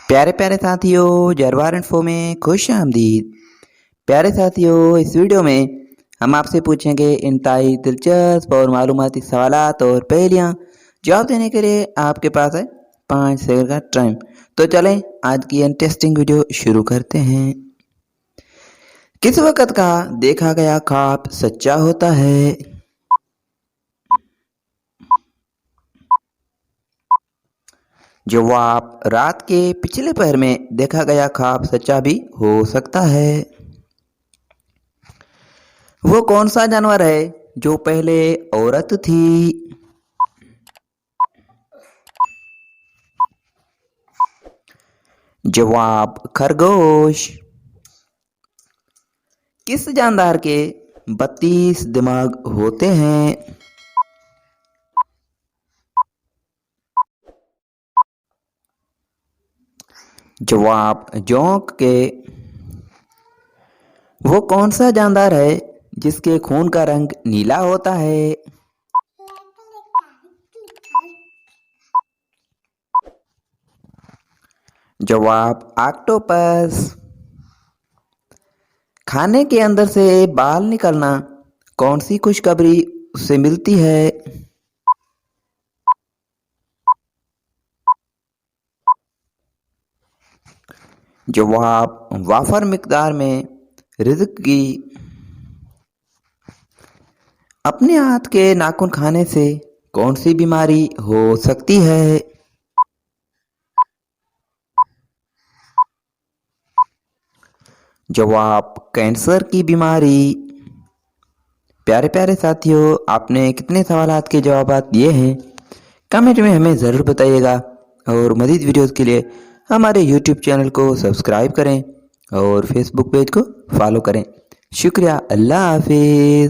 प्यारे प्यारे साथियों, जरवार इन्फो में खुश आमदीद। प्यारे साथियों, इस वीडियो में हम आपसे पूछेंगे इंतहाई दिलचस्प और मालूमाती सवालात और पहेलियाँ। जवाब देने के लिए आपके पास है 5 सेकंड का टाइम। तो चलें आज की इंटरेस्टिंग वीडियो शुरू करते हैं। किस वक़्त का देखा गया ख्वाब सच्चा होता है? जवाब, रात के पिछले पहर में देखा गया ख्वाब सच्चा भी हो सकता है। वो कौन सा जानवर है जो पहले औरत थी? जवाब, खरगोश। किस जानदार के 32 दिमाग होते हैं? जवाब, जोंक के। वो कौन सा जानदार है जिसके खून का रंग नीला होता है? जवाब, ऑक्टोपस। खाने के अंदर से बाल निकलना कौन सी खुशखबरी उससे मिलती है? जवाब, वाफर मिकदार में रिज़्क की। अपने हाथ के नाखून खाने से कौन सी बीमारी हो सकती है? जवाब, कैंसर की बीमारी। प्यारे प्यारे साथियों, आपने कितने सवालात के जवाब दिए हैं कमेंट में हमें ज़रूर बताइएगा। और मज़ीद वीडियोज़ के लिए हमारे यूट्यूब चैनल को सब्सक्राइब करें और फेसबुक पेज को फॉलो करें। शुक्रिया। अल्लाह हाफिज़।